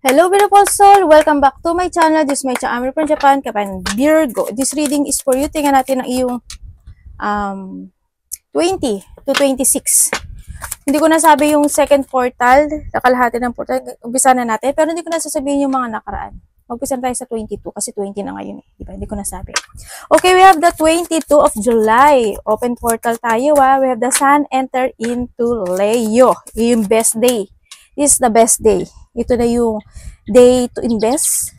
Hello, beautiful soul! Welcome back to my channel. This is my channel from Japan, Kapan Virgo. This reading is for you. Tingnan natin ang iyong 20 to 26. Hindi ko nasabi yung second portal, nakalahati ng portal. Umpisa na natin, pero hindi ko nasasabihin yung mga nakaraan. Mag-umpisa tayo sa 22 kasi 20 na ngayon. Diba? Hindi ko nasabi. Okay, we have the 22 of July. Open portal tayo. We have the sun enter into Leo. Yung best day. This is the best day. Ito na yung day to invest,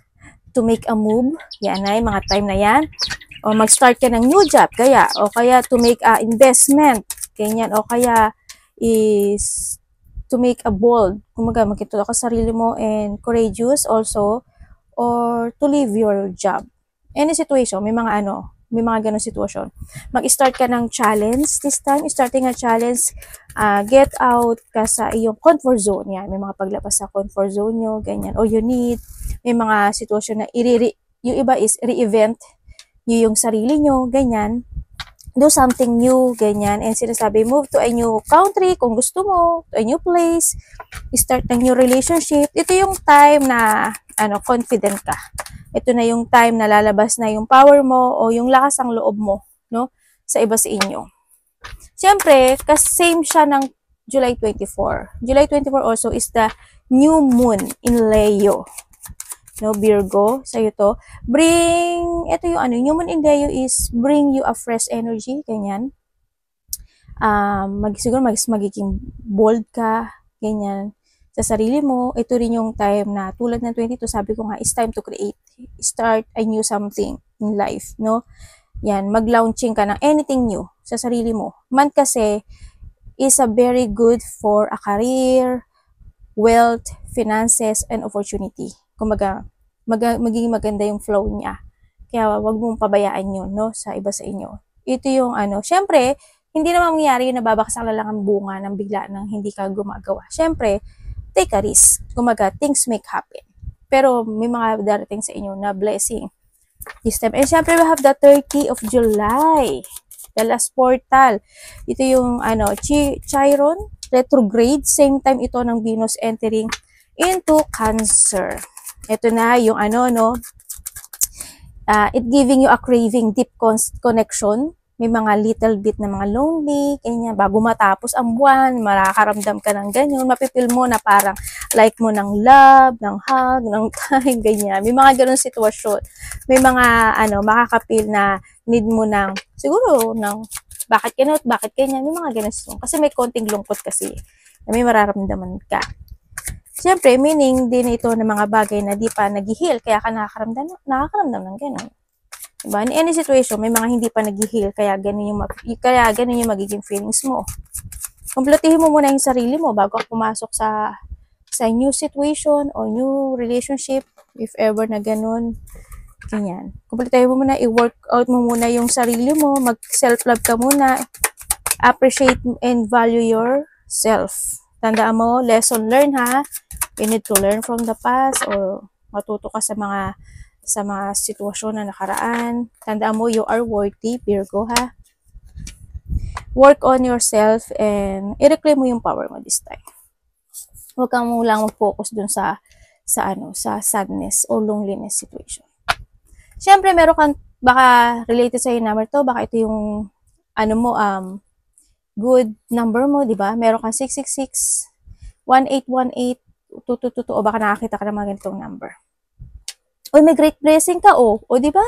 to make a move. Yan ay, mga time na yan. O mag-start ka ng new job, kaya. O kaya to make a investment. Ganyan. O kaya is to make a bold. Kumaga, magkitulak ka sa sarili mo and courageous also. Or to leave your job. Any situation, may mga ganong sitwasyon. Mag-start ka ng challenge. This time, starting a challenge, get out ka sa iyong comfort zone. Yan, may mga paglabas sa comfort zone nyo, ganyan. O you need, may mga sitwasyon na yung iba is re-event nyo yung sarili nyo, ganyan. Do something new, ganyan. And sinasabi, move to a new country kung gusto mo, to a new place, start ng new relationship. Ito yung time na confident ka. Ito na yung time na lalabas na yung power mo o yung lakas ng loob mo, no? Sa iba sa inyo. Siyempre, same siya ng July 24. July 24 also is the new moon in Leo. No, Virgo, sa'yo to. Ito yung new moon in Leo is bring you a fresh energy, ganyan. Siguro magiging bold ka, ganyan, sa sarili mo. Ito rin yung time na tulad ng 22, sabi ko nga, it's time to create. Start a new something in life, no? Yan, mag-launching ka ng anything new sa sarili mo. Man kasi is a very good for a career, wealth, finances, and opportunity. Kumbaga, magiging maganda yung flow niya. Kaya wag mong pabayaan yun, no? Sa iba sa inyo. Ito yung syempre, hindi naman mangyayari yung nababaksak na lang ang bunga ng bigla ng hindi ka gumagawa. Syempre, take a risk. Kumaga, things make happen. Pero may mga darating sa inyo na blessing this time. And syempre, we have the 30 of July. The last portal. Ito yung Chiron retrograde. Same time ito ng Venus entering into Cancer. Ito na yung it giving you a craving, deep connection. May mga little bit na mga lonely, ganyan. Bago matapos ang buwan, makakaramdam ka ng ganyan. Mapipil mo na parang like mo ng love, ng hug, ng time, ganyan. May mga ganun sitwasyon. May mga makakapil na need mo ng, siguro, ng bakit ganun, bakit ganyan. May mga ganun sitwasyon. Kasi may konting lungkot kasi na may mararamdaman ka. Siyempre, meaning din ito ng mga bagay na di pa nag-heal, kaya ka nakakaramdam ng ganun. Diba? In any situation, may mga hindi pa nag-heal, kaya ganun yung magiging feelings mo. Kumpletuhin mo muna yung sarili mo bago ka pumasok sa new situation or new relationship, if ever na ganun. Ganyan. Kumpletuhin mo muna, i-work out mo muna yung sarili mo, mag-self-love ka muna, appreciate and value yourself. Tandaan mo, lesson learned ha. You need to learn from the past or matuto ka sa mga sitwasyon na nakaraan. Tandaan mo, you are worthy, Virgo ha. Work on yourself and i-reclaim mo yung power mo this time. Huwag kang mo lang mag-focus dun sa sadness or loneliness situation. Siyempre, meron kang, baka related sa yung number to, baka ito yung, good number mo, di ba? Meron kang 666, 1818, 222, o baka nakakita ka ng mga ganitong number. O may great blessing ka, o di ba?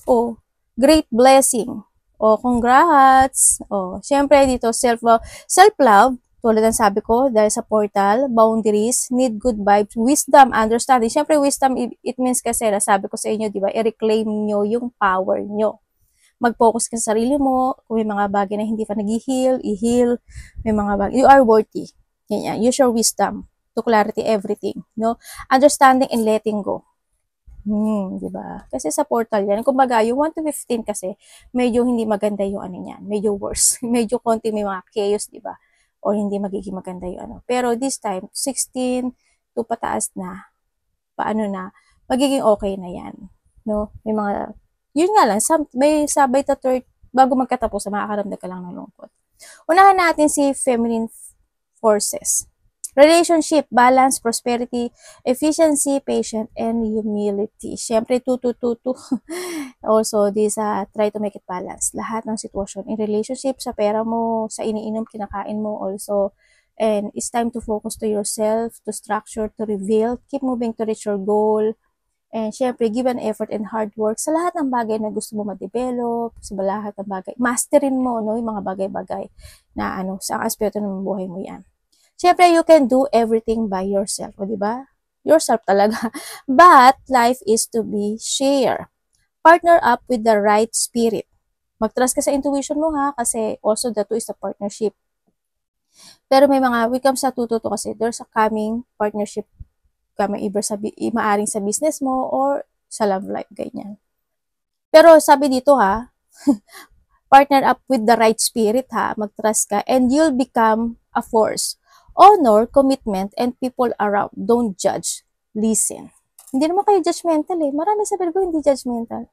O, great blessing. O, congrats. O, syempre dito, self-love, tulad ng sabi ko, dahil sa portal, boundaries, need good vibes, wisdom, understanding. Syempre, wisdom, it means kasi, sabi ko sa inyo, di ba, i-reclaim nyo yung power nyo. Mag-focus ka sa sarili mo, kung may mga bagay na hindi pa nag-heal, i-heal, may mga bagay, you are worthy. Yan, use your wisdom to clarity everything, no? Understanding and letting go. Diba? Kasi sa portal yan, kumbaga, yung 1 to 15 kasi, medyo hindi maganda yung niyan, medyo worse. Medyo konti may mga chaos, diba? O hindi magiging maganda yung Pero this time, 16 to pataas na, magiging okay na yan. No? May mga, yun nga lang, may sabay to third, bago magkatapos, makakaramdam ka lang ng lungkot. Unahan natin si feminine forces. Relationship, balance, prosperity, efficiency, patience, and humility. Siyempre, 2, 2, 2, 2. Also, this, try to make it balance. Lahat ng sitwasyon. In relationship, sa pera mo, sa iniinom, kinakain mo also. And it's time to focus to yourself, to structure, to reveal, keep moving to reach your goal. And syempre, give an effort and hard work sa lahat ng bagay na gusto mo ma-develop, sa lahat ng bagay. Masterin mo, no, yung mga bagay-bagay na sa aspeto ng buhay mo yan. Syempre, you can do everything by yourself, o diba? Yourself talaga. But, life is to be shared. Partner up with the right spirit. Mag-trust ka sa intuition mo ha, kasi also the 2 is a partnership. Pero may mga, we come sa 2 kasi there's a coming partnership maaring sa business mo or sa love life, ganyan. Pero sabi dito ha, partner up with the right spirit ha, mag-trust ka, and you'll become a force. Honor, commitment, and people around. Don't judge. Listen. Hindi naman kayo judgmental eh. Marami sa Virgo hindi judgmental.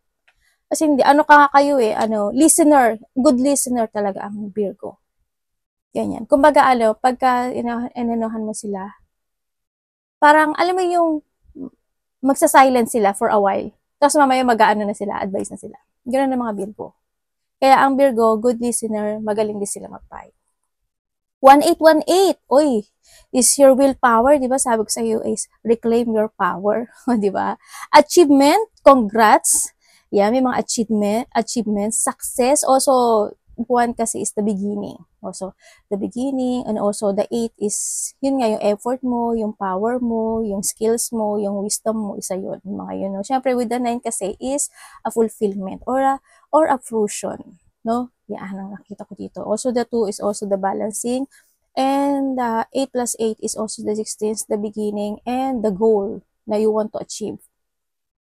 Kasi hindi, kayo eh, listener, good listener talaga ang Virgo. Ganyan. Kumbaga, pagka inanohan mo sila, parang, alam mo yung magsa-silent sila for a while. Tapos mamaya mag-aano na sila, advice na sila. Ganoon ang mga Virgo. Kaya ang Virgo, good listener, magaling din sila mag-fight. 1818, oy, is your willpower, di ba? Sabi ko sa iyo is reclaim your power, di ba? Achievement, congrats. Yeah, may mga achievements, success. Also, 1 kasi is the beginning. Also, the beginning, and also the 8 is, yun nga, yung effort mo, yung power mo, yung skills mo, yung wisdom mo, isa yun. Yung mga yun, no? Siyempre, with the 9 kasi is a fulfillment or a fruition, no? Yan ang nakita ko dito. Also, the 2 is also the balancing, and 8 plus 8 is also the 16th, the beginning, and the goal na you want to achieve.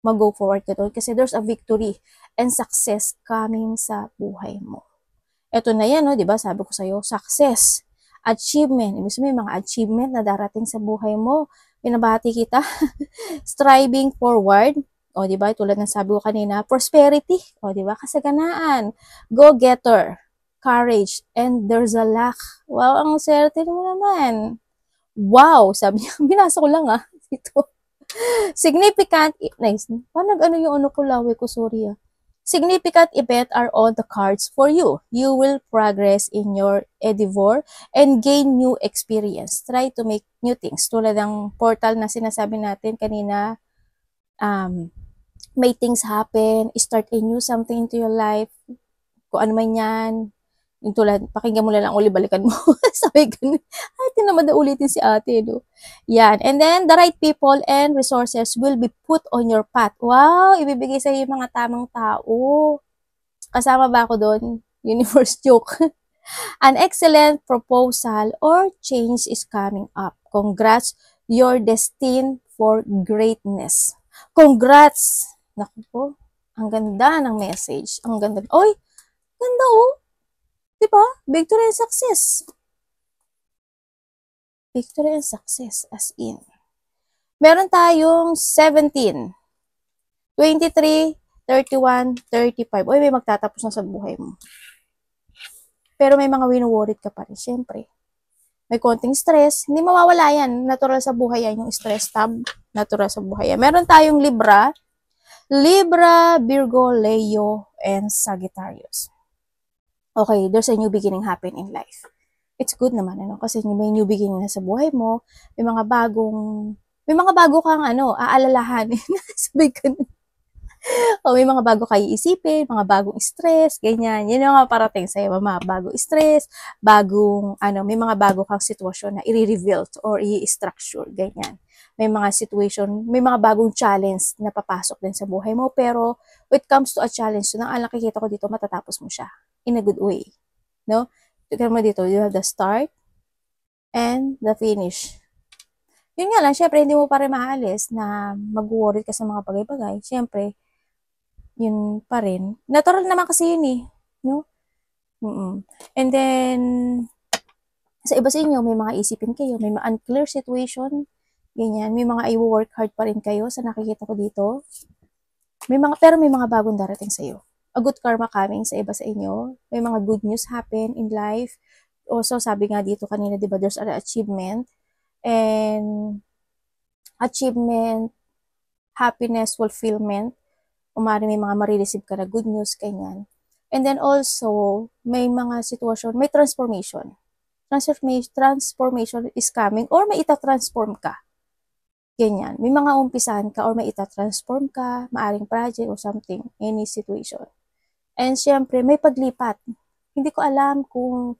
Mag-go forward ka doon kasi there's a victory and success coming sa buhay mo. Ito na yan, no? Diba? Sabi ko sa'yo, success, achievement. Ibig sabihin, may mga achievement na darating sa buhay mo. Pinabati kita. Striving forward. O, diba? Tulad ng sabi ko kanina, prosperity. O, diba? Kasaganaan. Go-getter. Courage. And there's a luck. Wow, ang swerte mo naman. Wow! Sabi niya, binasa ko lang Ito. Significant, nice. Paano yung ko lawi ko, sorry Significant event are on the cards for you. You will progress in your endeavor and gain new experience. Try to make new things. Tulad ng portal na sinasabi natin kanina, may things happen, start a new something into your life, kung ano man yan, yung tulad, pakinggan mo na lang uli, balikan mo. Sabi ganun. Ay, tinamad na ulitin si ate, no? Yan. And then, the right people and resources will be put on your path. Wow! Ibibigay sa'yo yung mga tamang tao. Kasama ba ako doon? Universe joke. An excellent proposal or change is coming up. Congrats! You're destined for greatness. Congrats! Naku po. Ang ganda ng message. Ang ganda. Oy! Ganda Diba? Victory and success. Victory and success as in. Meron tayong 17, 23, 31, 35. Uy, may magtatapos na sa buhay mo. Pero may mga wino-worried ka pa rin, syempre. May konting stress. Hindi mawawala yan. Natural sa buhay yan. Yung stress tab. Natural sa buhay yan. Meron tayong Libra, Virgo, Leo, and Sagittarius. Okay, there's a new beginning happen in life. It's good naman, kasi may new beginning na sa buhay mo, may mga bago kang, aalalahanin. Sabi ka na. O, may mga bago kayo isipin, mga bagong stress, ganyan. Yun yung mga parating sa'yo, mga bagong stress, may mga bago kang sitwasyon na i-reveal or i-structure, ganyan. May mga situation, may mga bagong challenge na papasok din sa buhay mo, pero when it comes to a challenge, so nang nakikita ko dito, matatapos mo siya in a good way, no? Tignan mo dito, you have the start and the finish. Yun nga lang, syempre, hindi mo pa rin maalis na mag-worry ka sa mga bagay-bagay. Syempre, yun pa rin. Natural naman kasi yun no? And then, sa iba sa inyo, may mga isipin kayo, may mga unclear situation, ganyan, may mga i-work hard pa rin kayo sa nakikita ko dito. Pero may mga bagong darating sa'yo. A good karma coming sa iba sa inyo. May mga good news happen in life. Also, sabi nga dito kanina, di ba, there's an achievement. and achievement, happiness, fulfillment, o maaaring may mga marireceive ka na good news, ganyan. And then also, may mga sitwasyon, may transformation. Transformation is coming or may ita-transform ka. Ganyan. May mga umpisahan ka or may ita-transform ka, maaring project or something, any situation. And syempre, may paglipat. Hindi ko alam kung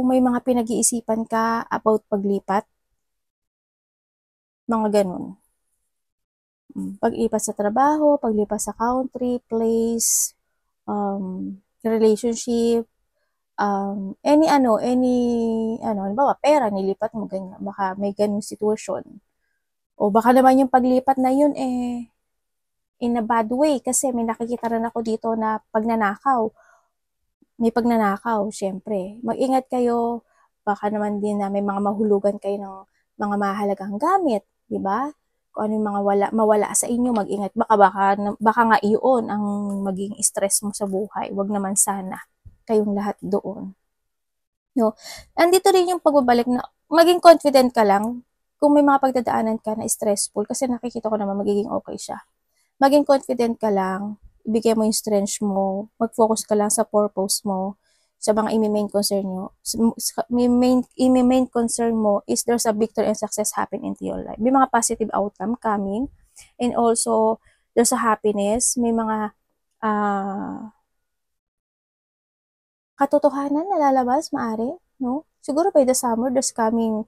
may mga pinag-iisipan ka about paglipat. Mga ganun. Paglipat sa trabaho, paglipat sa country, place, relationship, halimbawa, pera, nilipat mo, ganyan. Baka may ganung sitwasyon. O baka naman yung paglipat na yun, in a bad way, kasi may nakikita rin ako dito na pagnanakaw. May pagnanakaw, syempre. Mag-ingat kayo, baka naman din na may mga mahulugan kayo ng mga mahalagang gamit, di ba? Kung ano yung mga mawala sa inyo, mag-ingat. Baka nga iyon ang maging stress mo sa buhay. Wag naman sana kayong lahat doon. No? Andito rin yung pagbabalik na maging confident ka lang kung may mga pagdadaanan ka na stressful kasi nakikita ko naman magiging okay siya. Maging confident ka lang, ibigay mo yung strength mo, mag-focus ka lang sa purpose mo, sa mga i-main concern nyo. I-main concern mo is there's a victory and success happen into your life. May mga positive outcome coming, and also there's a happiness, may mga katotohanan na lalabas, maari, no? Siguro by the summer, there's coming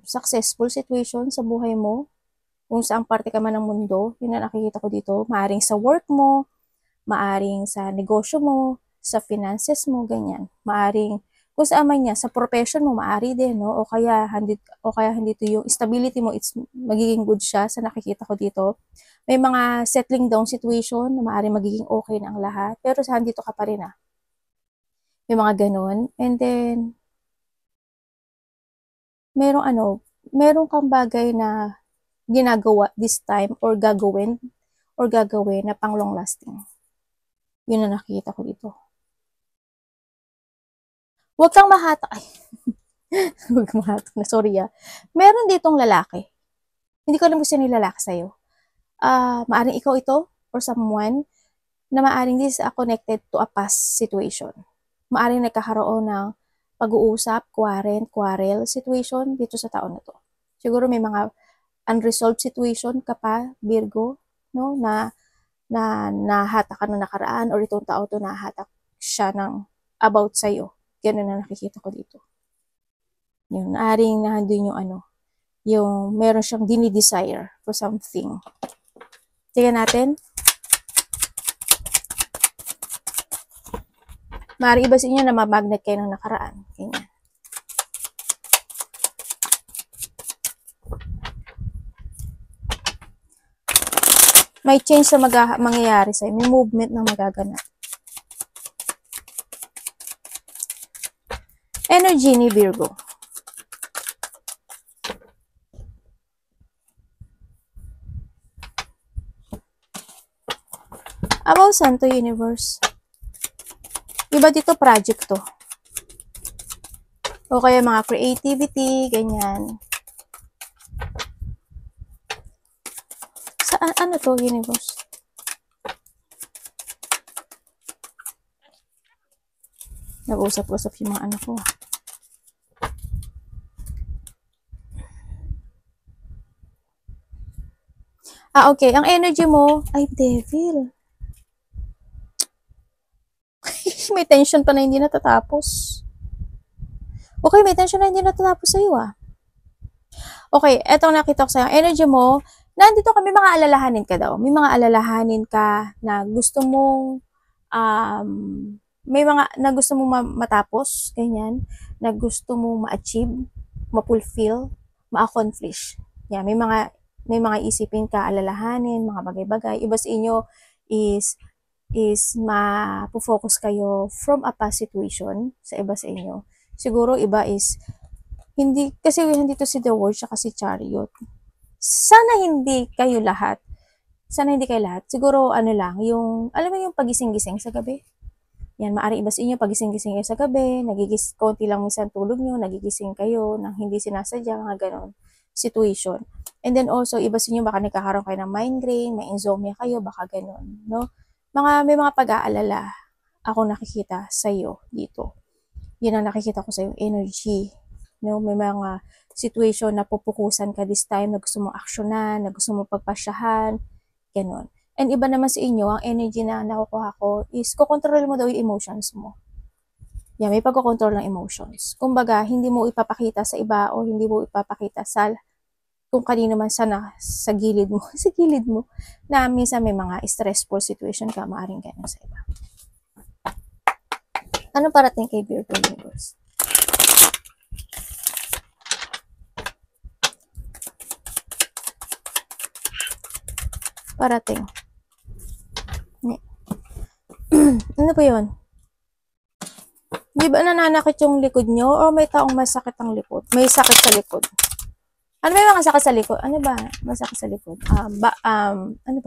successful situation sa buhay mo, kung saang parte ka man ng mundo, yun na nakikita ko dito, maaring sa work mo, maaring sa negosyo mo, sa finances mo, ganyan. Maaring, kung saan man niya, sa profession mo, maari din, no? O kaya hindi to yung stability mo, it's magiging good siya, sa nakikita ko dito. May mga settling down situation, na maaring magiging okay na ang lahat, pero sa dito ka pa rin, May mga ganun. And then, meron kang bagay na ginagawa this time, or gagawin na pang long lasting. Yun na nakikita ko dito. Huwag kang mahatak. Ay, huwag kang mahatak na, sorry Meron ditong lalaki. Hindi ko alam kung sino yung lalaki sa'yo. Maaring ikaw ito, or someone, na maaring this is connected to a past situation. Maaring nagkakaroon ng pag-uusap, quarrel situation dito sa taon na to. Siguro may mga unresolved situation ka pa, Virgo, no, na nahatak ka ng nakaraan, or itong tao to nahatak siya ng about sa'yo. Ganun na nakikita ko dito. Yun, naaring nandun yung meron siyang dinidesire for something. Tingnan natin. Maaari iba sa inyo na mamagnet kayo ng nakaraan. Ganyan. May change na mangyayari sa'yo. May movement na magaganap. Energy ni Virgo. About Santo Universe. Iba dito project to. O kaya mga creativity, ganyan. Ano to, Universe? Nag-usap-usap yung mga anak ko. Okay. Ang energy mo, ay, devil. May tension pa na hindi natatapos. Okay, may tension na hindi natatapos sa'yo, Okay, etong nakita ko sa'yo. Energy mo, nandito kami mga alalahanin ka daw. May mga alalahanin ka na gusto mong, may mga na gusto mong matapos, ganyan, na gusto mong ma-achieve, ma-fulfill, ma-accomplish. Yeah, may mga isipin ka, alalahanin, mga bagay-bagay. Iba sa inyo is ma-focus kayo from a past situation sa iba sa inyo. Siguro iba is kasi dito si The World tsaka si Chariot. Sana hindi kayo lahat. Siguro lang, yung, alam mo yung pagising-gising sa gabi? Yan, maaring iba sa inyo, pagising-gising kayo sa gabi, konti lang minsan tulog nyo, nagigising kayo nang hindi sinasadya, mga ganon situation. And then also, iba sa inyo, baka nagkakaroon kayo ng migraine, may insomnia kayo, baka ganon, no? May mga pag-aalala ako nakikita sa iyo dito. Yan ang nakikita ko sa yung energy, no? May mga situation na pupukusan ka this time, na gusto mong aksyonan, na gusto mong pagpasyahan, ganon. And iba naman sa inyo, ang energy na nakukuha ko is kukontrol mo daw yung emotions mo. Yan, may pagkocontrol ng emotions. Kumbaga, hindi mo ipapakita sa iba o hindi mo ipapakita sa kung kanino man sana sa gilid mo, sa gilid mo, na minsan may mga stressful situation ka, maaring ganun sa iba. Ano parating kay Virgo Universe? Parating. Ano po yun? Di ba nananakit yung likod nyo or may taong masakit ang likod? May sakit sa likod. Ano ba yung mga sakit sa likod? Ano ba? Masakit sa likod? Ano ba? Ano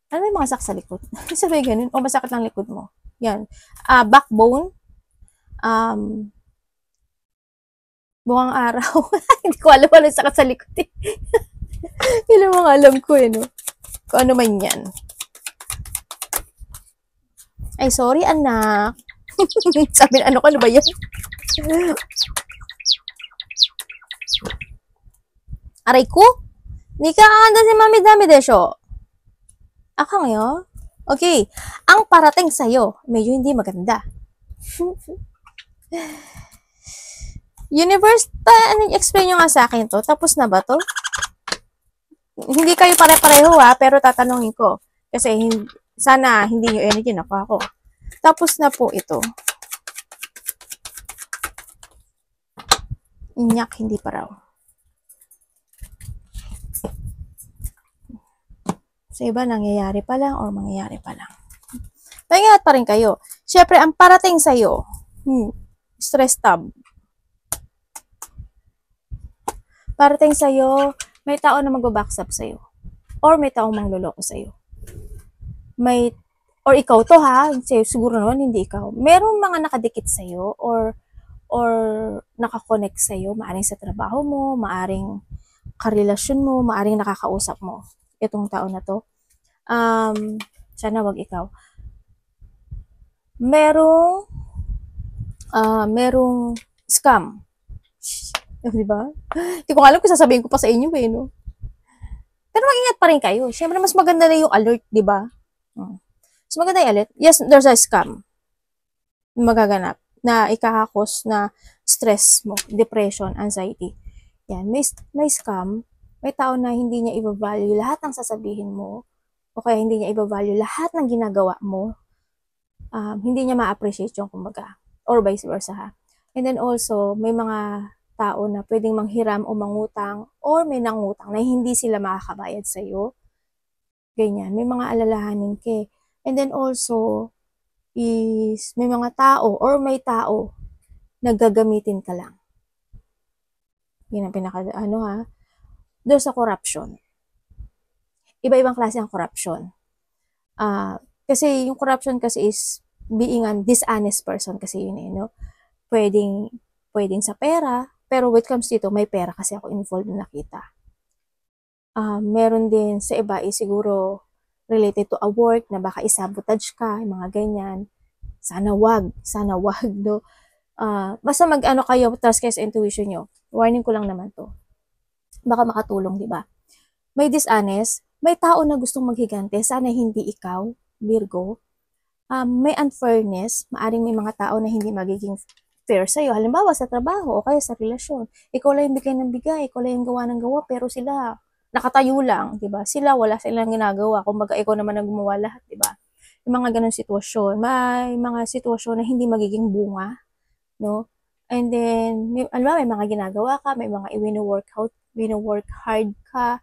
ba yung mga sakit sa likod? Sabi ganun. O masakit ang likod mo. Yan. Backbone. Buwang araw. Hindi ko alam ano sakit sa likod eh. Yun ang mga alam ko eh, no? Kung ano man yan. Ay, sorry anak. Sabi na, ano ba yan? Aray ko? Ni ka kakanda si Mami Dami Desyo. Ako ngayon? Okay. Ang parating sa'yo, medyo hindi maganda. Universe, explain nyo nga sa akin to. Tapos na ba to? Hindi kayo pare-pareho ha, pero tatanungin ko. Kasi sana hindi nyo energy na ako. Tapos na po ito. Inyak, hindi pa raw. Sa iba, nangyayari pa lang or mangyayari pa lang. Pahingat pa rin kayo. Siyempre, ang parating sa'yo, stress tab. Parating sa'yo, may tao na mag-backstab sa'yo. Or may taong mangloloko sa'yo. Or ikaw to ha, siguro naman hindi ikaw. Merong mga nakadikit sa'yo or nakakonect sa'yo, maaring sa trabaho mo, maaring karelasyon mo, maaring nakakausap mo itong tao na to. Sana wag ikaw. Merong scam. Diba? Hindi ko alam kung sasabihin ko pa sa inyo eh, no? Pero mag-ingat pa rin kayo. Siyempre, mas maganda na yung alert, diba? Mas maganda yung alert. Yes, there's a scam magaganap na ikakakos na stress mo, depression, anxiety. Yan, may scam, may tao na hindi niya i-value lahat ng sasabihin mo, o kaya hindi niya i-value lahat ng ginagawa mo. Hindi niya ma-appreciate yung kumbaga, or vice versa ha. And then also, may mga tao na pwedeng manghiram o mangutang, or may nangutang na hindi sila makakabayad sa'yo. Ganyan, may mga alalahanin ka. And then also, is may mga tao or may tao na gagamitin ka lang. Yun ang pinaka, doon sa corruption. Iba-ibang klase ang corruption. Kasi yung corruption kasi is being a dishonest person kasi yun eh, no? Pwedeng sa pera, pero when it comes dito, may pera kasi ako involved na nakita. Meron din sa iba is siguro related to a work na baka isabotage ka, mga ganyan. Sana wag, no? Basta kayo, trust kayo sa intuition nyo. Warning ko lang naman to. Baka makatulong, di ba? May dishonest, may tao na gustong maghigante, sana hindi ikaw, Virgo. May unfairness, maaring may mga tao na hindi magiging fair sa'yo. Halimbawa, sa trabaho o kaya sa relasyon. Ikaw lang yung bigay ng bigay, ikaw lang yung gawa ng gawa, pero sila nakatayo lang, di ba? Wala silang ginagawa. Kumbaga, ikaw naman ang gumawa lahat, di ba? Yung mga ganun sitwasyon. May mga sitwasyon na hindi magiging bunga, no? And then, may mga ginagawa ka, may mga wino-work hard ka,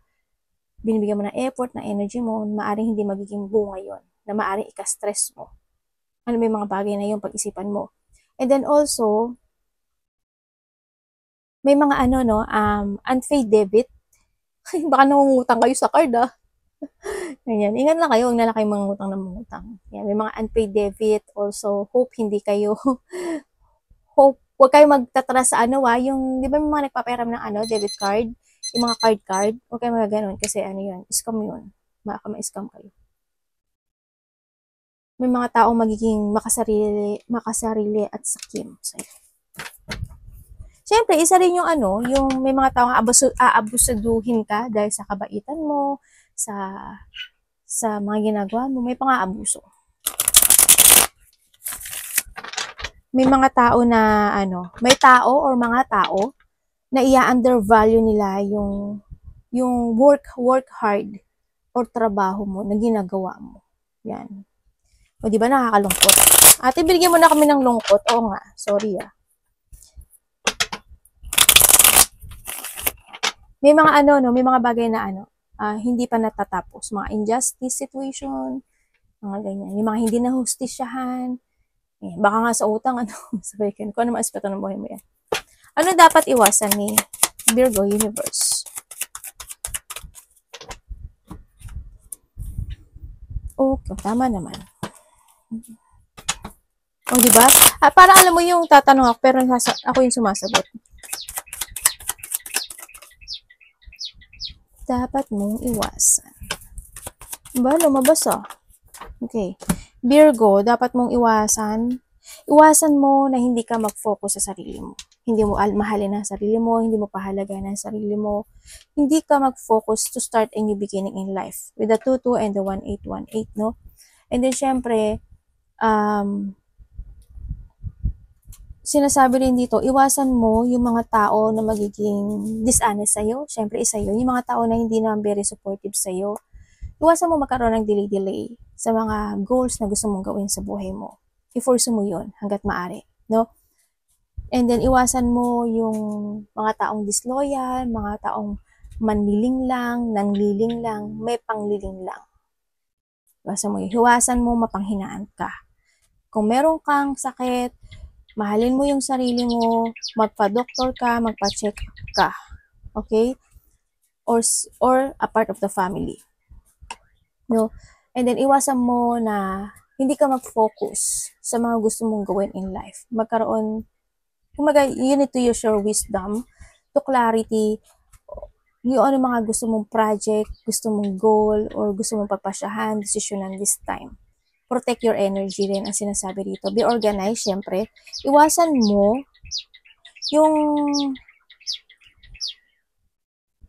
binibigyan mo ng effort, ng energy mo, maaring hindi magiging bunga yon, na maaring ika-stress mo. May mga bagay na yung pag-isipan mo. And then also, may mga unpaid debit. Baka nangungutang kayo sa card Ayan, ingat lang kayo, huwag na lang kayong mangutang ng mangutang. Yan, may mga unpaid debit, also hope hindi kayo, hope, huwag kayong magtatras sa ano yung, di ba may mga nagpapahiram ng debit card, yung mga card, huwag kayong magaganon, kasi ano yun, scam yun, baka ma-scam kayo. May mga taong magiging makasarili at sakim sa'yo. Siyempre, isa rin yung yung may mga taong aabusaduhin ka dahil sa kabaitan mo, sa mga ginagawa mo, may pang-aabuso. May mga tao na may tao or mga tao na i-undervalue nila yung work hard or trabaho mo na ginagawa mo. Yan. O di ba nakakalungkot? Ate, binigyan mo na kami ng lungkot. Oo nga, sorry May mga may mga bagay na hindi pa natatapos. Mga injustice situation, mga ganyan. Yung mga hindi nahustisyahan. Eh, baka nga sa utang, sabi ko, kung ano maaspeto ng buhay mo yan. Ano dapat iwasan ni Virgo Universe? Okay, tama naman. O, di ba? Para alam mo yung tatanong ako, pero ako yung sumasagot. Dapat mong iwasan. Ba, lumabas Okay. Virgo, dapat mong iwasan mo na hindi ka mag-focus sa sarili mo. Hindi mo mahalin ang sarili mo, hindi mo pahalagahan ang sarili mo. Hindi ka mag-focus to start a new beginning in life with the 2-2 and the 1-8-1-8, no? And then, syempre, sinasabi rin dito, iwasan mo yung mga tao na magiging dishonest sa'yo. Syempre, isa yun. Yung mga tao na hindi naman very supportive sa'yo. Iwasan mo magkaroon ng delay sa mga goals na gusto mong gawin sa buhay mo. I-force mo yun hanggat maaari, no? And then, iwasan mo yung mga taong disloyal, mga taong manliling lang, nangliling lang, may pangliling lang. Iwasan mo yun. Iwasan mo mapanghinaan ka. Kung meron kang sakit, mahalin mo yung sarili mo, magpa-doktor ka, magpa-check ka. Okay? Or a part of the family. No? And then, iwasan mo na hindi ka mag-focus sa mga gusto mong gawin in life. You need to use your wisdom to clarity yung mga gusto mong project, gusto mong goal, or gusto mong pagpasyahan, desisyonan this time. Protect your energy rin ang sinasabi dito. Be organized, syempre. Iwasan mo yung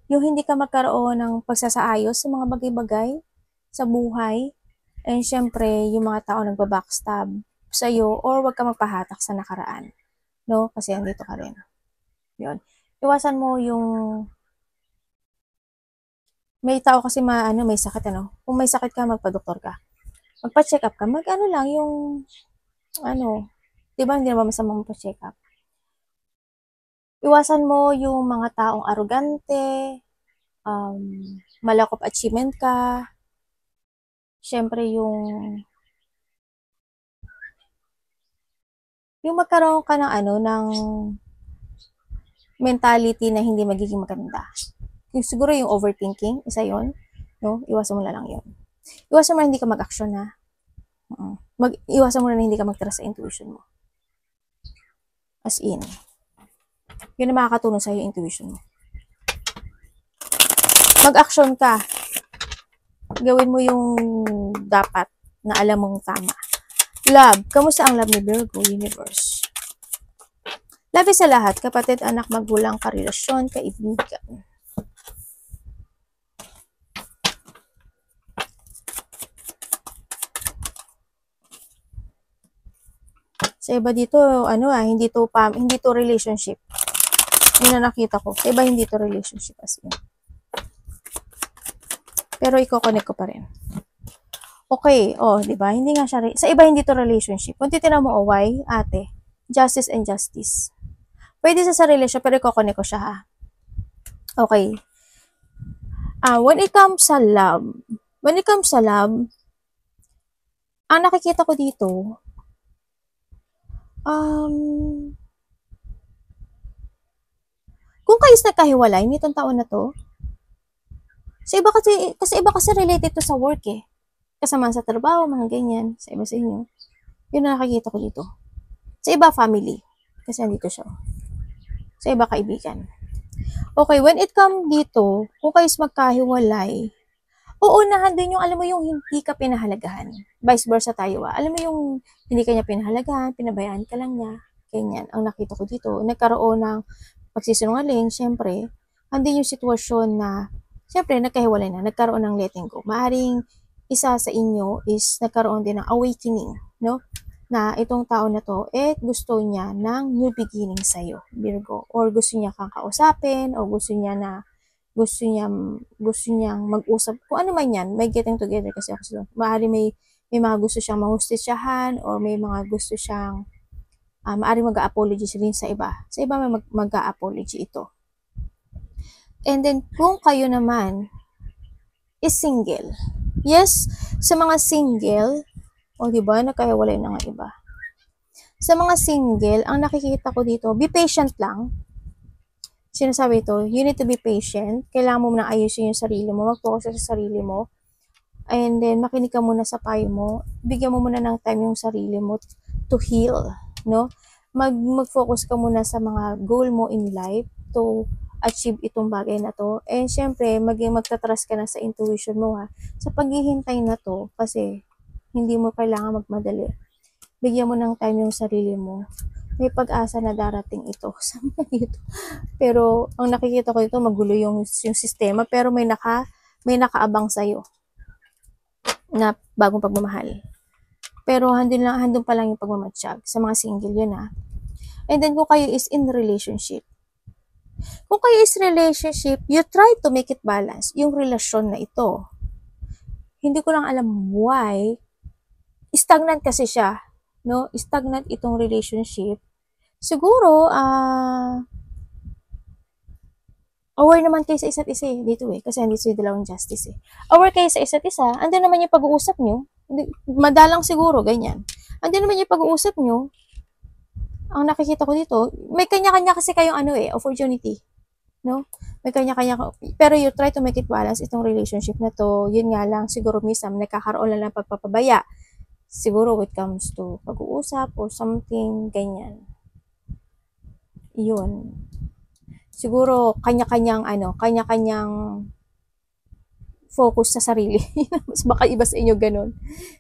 hindi ka magkaroon ng pagsasaayos sa mga bagay-bagay sa buhay. And syempre, yung mga tao nagbabackstab sa'yo or wag ka magpahatak sa nakaraan. No? Kasi andito ka rin. Yun. Iwasan mo yung may tao kasi may sakit Kung may sakit ka, magpa-doktor ka. Magpa-check up ka. Lang yung di ba hindi naman masama magpa-check up. Iwasan mo yung mga taong arrogante, malack of achievement ka. Syempre yung magkaroon ka ng mentality na hindi magiging maganda. Siguro yung overthinking, isa yon, no? Iwasan mo na lang yon. Iwasan mo na hindi ka mag-action na. Iwasan mo na hindi ka mag-trust sa intuition mo. As in. Yun na makakatulong sa'yo yung intuition mo. Mag-action ka. Gawin mo yung dapat na alam mong tama. Love. Kamusta ang love ni Virgo Universe? Love sa lahat. Kapatid, anak, magulang, karelasyon, kaibigan. Sa iba dito, hindi to relationship. Yun na nakita ko. Sa iba, hindi to relationship as in. Pero i-connect ko pa rin. Okay, di ba? Hindi nga siya, sa iba hindi to relationship. Kung titignan mo, why, ate? Justice and justice. Pwede sa relationship, pero i-connect ko siya, ha? Okay. When it comes sa love, ang nakikita ko dito, kung kayo nagkahiwalay nitong taon na to, Kasi iba kasi related to sa work eh. Kasama sa trabaho, mga ganyan. Sa iba sa inyo. Yun na nakikita ko dito. Sa iba, family. Kasi andito siya. Sa iba, kaibigan. Okay, when it come dito, kung kayo magkahiwalay, uunahan din yung, alam mo yung hindi ka pinahalagahan. Vice versa tayo Alam mo yung hindi ka niya pinahalagahan, pinabayaan ka lang niya. Ganyan, ang nakita ko dito. Nagkaroon ng pagsisinungaling, syempre, andin yung sitwasyon na, syempre, nagkahiwalay na, nagkaroon ng letting go. Maaring isa sa inyo is nagkaroon din ng awakening, no? Na itong tao na to, gusto niya ng new beginning sa'yo, Virgo. Or gusto niya kang kausapin, o gusto niyang mag-usap. Kung ano man yan, may getting together kasi ako sila. Maaari may mga gusto siyang mahustisyahan, or may mga gusto siyang, maaari mag-apology rin sa iba. Sa iba may mag-apology ito. And then, kung kayo naman is single, yes, sa mga single, diba, nagkahiwalay na nga iba. Sa mga single, ang nakikita ko dito, be patient lang. Sinasabi ito, you need to be patient. Kailangan mo nang ayusin yung sarili mo, mag-focus sa sarili mo. And then, makinig ka muna sa payo mo. Bigyan mo muna ng time yung sarili mo to heal, no? Mag-focus ka muna sa mga goal mo in life to achieve itong bagay na to. And syempre, magtatrust ka na sa intuition mo sa paghihintay na to, kasi hindi mo kailangan magmadali. Bigyan mo ng time yung sarili mo. May pag-asa na darating ito. Pero ang nakikita ko dito, magulo yung sistema, pero may nakaabang sa'yo na bagong pagmamahal. Pero handun pa lang yung pagmamatsyag sa mga single yun And then kung kayo is in relationship, you try to make it balance yung relasyon na ito. Hindi ko lang alam why stagnant kasi siya, no? Stagnant itong relationship. Siguro, aware naman kayo sa isa't isa dito kasi andito yung dalawang justice Aware kayo sa isa't isa, andun naman yung pag-uusap nyo. Madalang siguro, ganyan. Andun naman yung pag-uusap nyo. Ang nakikita ko dito, may kanya-kanya kasi kayong opportunity. No? May kanya-kanya, pero you try to make it balance itong relationship na to. Yun nga lang, siguro minsan nagkakaroon lang ng pagpapabaya. Siguro when it comes to pag-uusap or something, ganyan. Yun. Siguro kanya-kanyang focus sa sarili. Mas baka iba sa inyo ganun.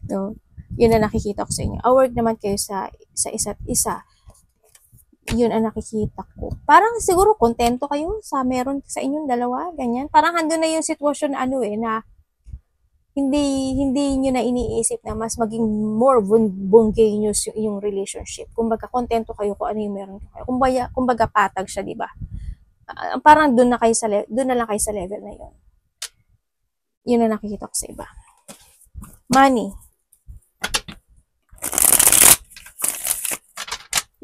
No? Yun ang nakikita ko sa inyo. Aware naman kayo sa isa't isa. Yun ang nakikita ko. Parang siguro kontento kayo sa meron sa inyong dalawa, ganyan. Parang handun na yung sitwasyon na na hindi nyo na iniisip na mas maging more bonganeous yung inyong relationship. Kumbaga, kontento kayo kung ano yung meron kayo. Kumbaga patag siya, di ba? Parang doon na lang kayo sa level na yun. Yun na nakikita ko sa iba. Money.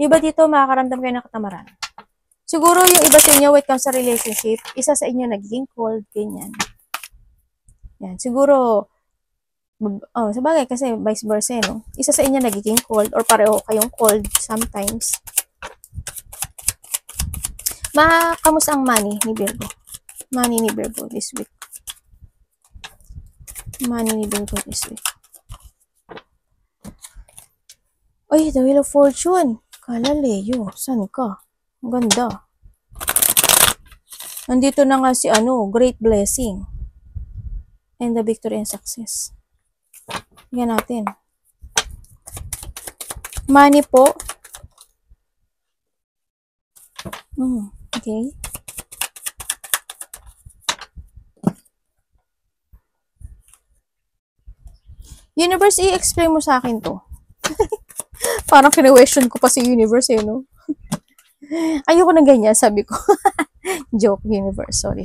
Iba dito, makakaramdam kayo ng katamaran. Siguro yung iba sa inyo, when it comes sa relationship, isa sa inyo nagiging cold, ganyan. Yan, siguro, sabagay kasi vice versa, no? Isa sa inyo nagiging cold or pareho kayong cold sometimes. Kamusta ang money ni Virgo? Money ni Virgo this week. Money ni Virgo this week. Ay, the Wheel of Fortune. Kala Leo, saan ka? Ang ganda. Nandito na nga si Great Blessing. And the victory and success. Tingnan natin. Money po. Okay. Universe, i-explain mo sa akin to. Parang kine-question ko pa si Universe no? Ayoko na ganyan, sabi ko. Joke, Universe. Sorry.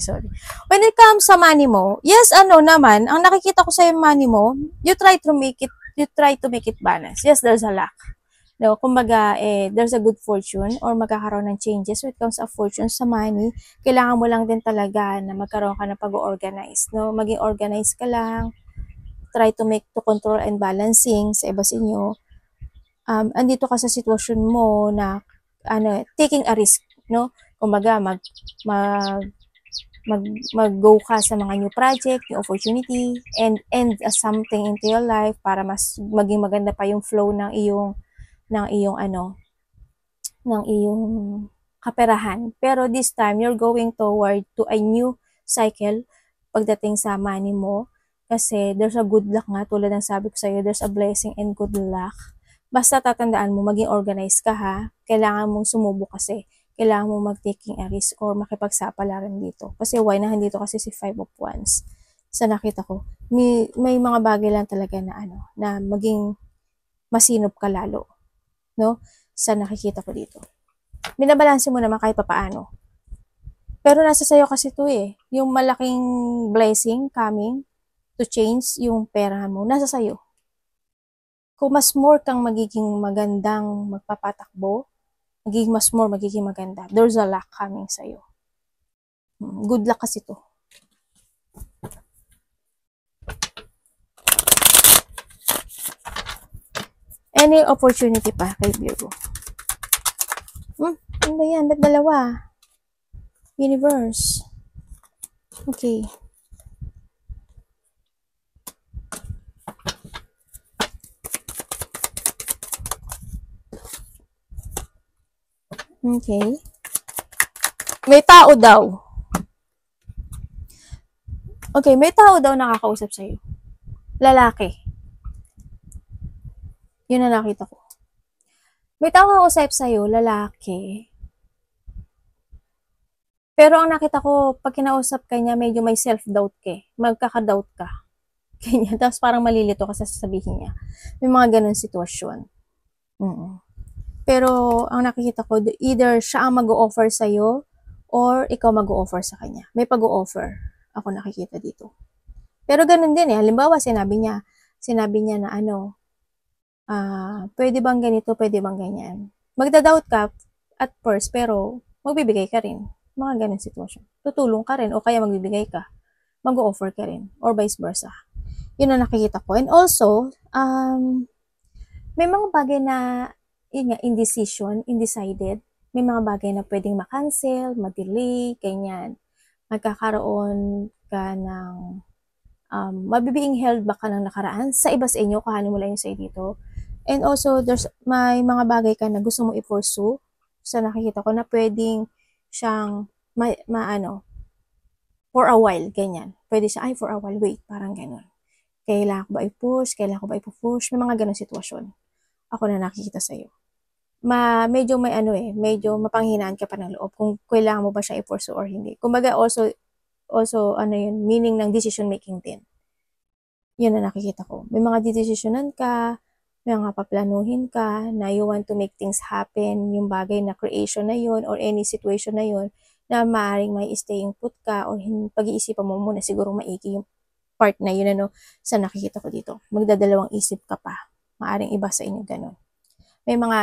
When it comes sa money mo, yes, naman, ang nakikita ko sa yung money mo, you try to make it balance. Yes, there's a lack. No, kumbaga, there's a good fortune or magkakaroon ng changes when it comes to fortune sa money. Kailangan mo lang din talaga na magkaroon ka ng pag-organize. No? Maging organized ka lang. Try to control and balancing sa iba sa inyo. Andito ka sa sitwasyon mo na taking a risk, no? Kumbaga mag-go ka sa mga new project, new opportunity, and something into your life para mas maging maganda pa yung flow ng iyong ng iyong kaperahan. Pero this time, you're going toward to a new cycle pagdating sa money mo. Kasi there's a good luck nga, tulad ng sabi ko sa'yo, there's a blessing and good luck. Basta tatandaan mo, maging organized ka ha. Kailangan mong sumubok kasi. Kailangan mong mag-taking a risk or makipagsapalaran dito. Kasi why na dito kasi si Five of Wands. Sa nakita ko, may mga bagay lang talaga na maging masinop ka lalo. No? Sa nakikita ko dito. Binabalanse mo naman kahit papaano. Pero nasa sayo kasi to eh. Yung malaking blessing coming to change yung pera mo, nasa sayo. Kung mas more kang magiging magandang magpapatakbo, magiging maganda. There's a luck coming sa'yo. Good luck kasi to. Any opportunity pa kay Virgo? Ano yan? Ba't dalawa? Universe. Okay. Okay. May tao daw. Okay, may tao daw nakakausap sa'yo. Lalaki. Yun na nakita ko. May tao nakakausap sa'yo, lalaki. Pero ang nakita ko, pag kinausap ka niya, medyo may self-doubt ka. Magkaka-doubt ka. Kanya. Tapos parang malilito ka sa sasabihin niya. May mga ganun sitwasyon. Pero ang nakikita ko, either siya ang mag-o-offer sa'yo or ikaw mag-o-offer sa kanya. May pag-o-offer ako nakikita dito. Pero ganun din eh. Halimbawa, sinabi niya na pwede bang ganito, pwede bang ganyan. Magda-doubt ka at first, pero magbibigay ka rin. Mga ganun sitwasyon. Tutulong ka rin o kaya magbibigay ka. Mag-o-offer ka rin or vice versa. Yun ang nakikita ko. And also, may mga bagay na indecision, indecided. May mga bagay na pwedeng ma-cancel, ma-delay, ganyan. Magkakaroon ka ng mabibiing held back ka ng nakaraan sa iba sa inyo, kahanin mo lang yung sa'yo dito. And also, may mga bagay ka na gusto mo i-pursue. Sa nakikita ko na pwedeng siyang for a while, ganyan. Pwede siya, for a while, wait, parang ganun. Kailangan ko ba i-push? Kailangan ko ba i-push? May mga ganun sitwasyon. Ako na nakikita sa'yo. Medyo medyo mapanghinaan ka pa ng loob kung kailangan mo ba siya i-pursue or hindi. Kumbaga also meaning ng decision making din. Yun na nakikita ko. May mga decisionan ka, may mga paplanuhin ka na you want to make things happen, yung bagay na creation na yun or any situation na yun na maaaring may staying put ka or pag-iisipan mo muna siguro maigi yung part na yun sa nakikita ko dito. Magdadalawang isip ka pa. Maaaring iba sa inyo ganun. May mga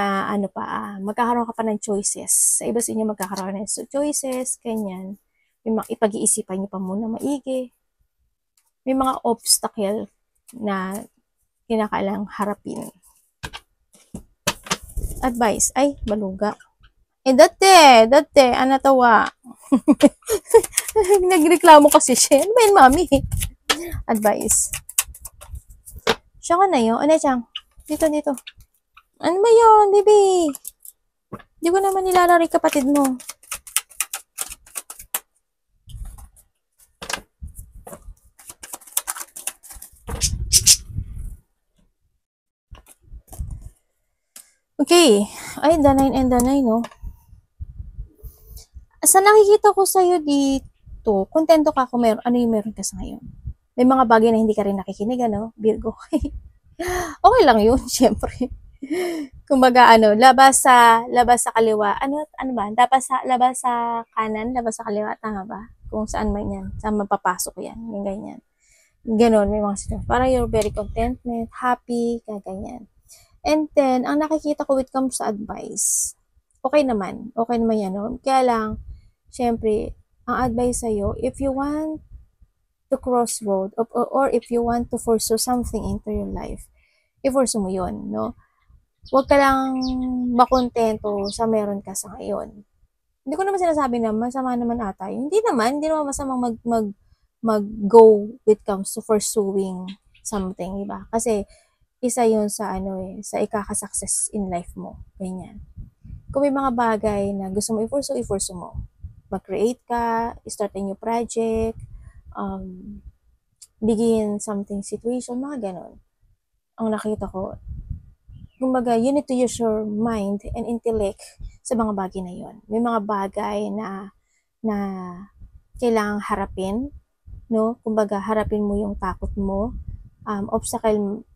magkakaroon ka pa ng choices. Sa iba sa inyo magkakaroon ng choices, ganyan. May mga ipag-iisipan nyo pa muna maigi. May mga obstacle na kinakailangang harapin. Advice. Ay, maluga. Dati, natawa. Nagreklamo kasi siya. Ano ba yun, mami? Advice. Siya ka na yun. Ano, Chang? Dito. Ano ba yun, baby? Di ko naman nilalari kapatid mo. Okay. Ay, the 9 and the 9, no? Sa nakikita ko sa'yo dito, kontento ka kung ano yung meron ka sa ngayon. May mga bagay na hindi ka rin nakikinig, Virgo. Okay lang yun, syempre. Kumbaga, labas sa kaliwa. Ano ba? Labas sa kanan, labas sa kaliwa, tama ba? Kung saan man yan. Saan mapapasok yan. Yung ganyan. Ganon, may mga sila. Parang you're very contentment, happy, ganyan. And then, ang nakikita ko when it comes sa advice, okay naman yan, Kaya lang, syempre, ang advice sa'yo, if you want to crossroad, or if you want to pursue something into your life, i-pursue mo yun, no? Huwag ka lang makontento sa meron ka sa ngayon. Hindi ko naman sinasabi na masama naman ata yun. Hindi naman masamang mag-go when it comes to pursuing something, diba? Kasi, isa yun sa sa ikaka-success in life mo. Ganyan. Kung may mga bagay na gusto mo i-pursue mo. Mag-create ka, start a new project, um, begin something situation, mga ganon. Ang nakita ko, kumbaga, you need to use your mind and intellect sa mga bagay na yun. May mga bagay na kailangang harapin, no? Kumbaga, harapin mo yung takot mo. Obstacle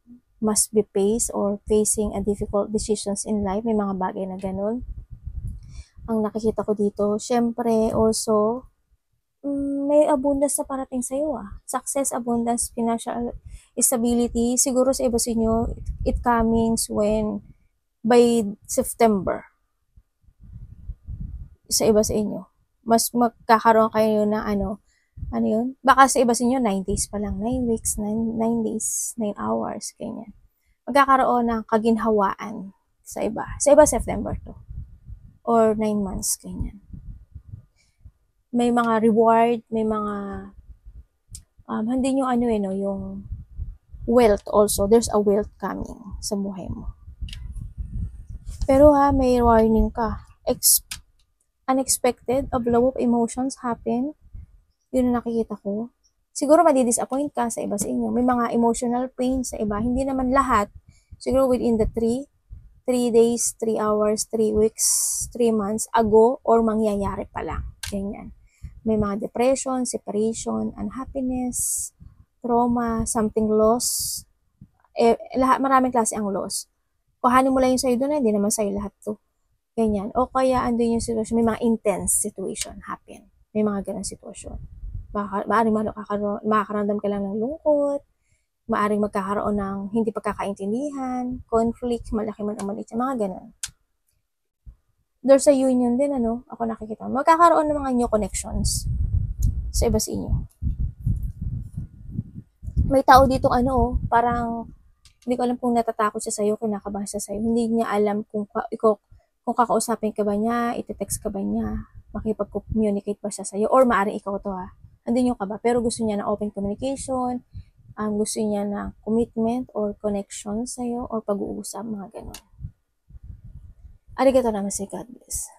must be faced or facing a difficult decisions in life. May mga bagay na ganun. Ang nakikita ko dito, syempre, also, may abundance na parating sa'yo Success, abundance, financial stability. Siguro sa iba sa inyo, it comings when by September. Sa iba sa inyo. Mas magkakaroon kayo na ano yun? Baka sa iba sa inyo, 9 days pa lang. 9 weeks, 9 days, 9 hours, ganyan. Magkakaroon ng kaginhawaan sa iba. Sa iba, September to. Or 9 months, ganyan. May mga reward, may mga hindi nyo yung wealth also. There's a wealth coming sa buhay mo. Pero may warning ka. Unexpected, a blow of emotions happen. Yun ang nakikita ko. Siguro madi-disappoint ka sa iba sa inyo. May mga emotional pain sa iba. Hindi naman lahat. Siguro within the 3 days, 3 hours, 3 weeks, 3 months ago or mangyayari pa lang. Ganyan. May mga depression, separation, unhappiness, trauma, something loss. Maraming klase ang loss. Kuhanin mo lang yung sa'yo doon, hindi naman sa'yo lahat to. Ganyan. O kaya andun yung sitwasyon, may mga intense situation happen. May mga ganang sitwasyon. Maaaring makakaramdam ka lang ng lungkot, maaaring magkakaroon ng hindi pagkakaintindihan, conflict, malaki man o maliit, mga ganon. There's a union din, ako nakikita. Magkakaroon ng mga new connections sa iba sa inyo. May tao dito, parang, hindi ko alam kung natatakot siya sa'yo, kinakabahan siya sa'yo. Hindi niya alam kung kakausapin ka ba niya, iti-text ka ba niya, makipag-communicate ba siya sa'yo, or maaaring ikaw to andun yung kaba, pero gusto niya na open communication, gusto niya na commitment or connection sa'yo, or pag-uusap, mga ganon. Arigato naman, God bless.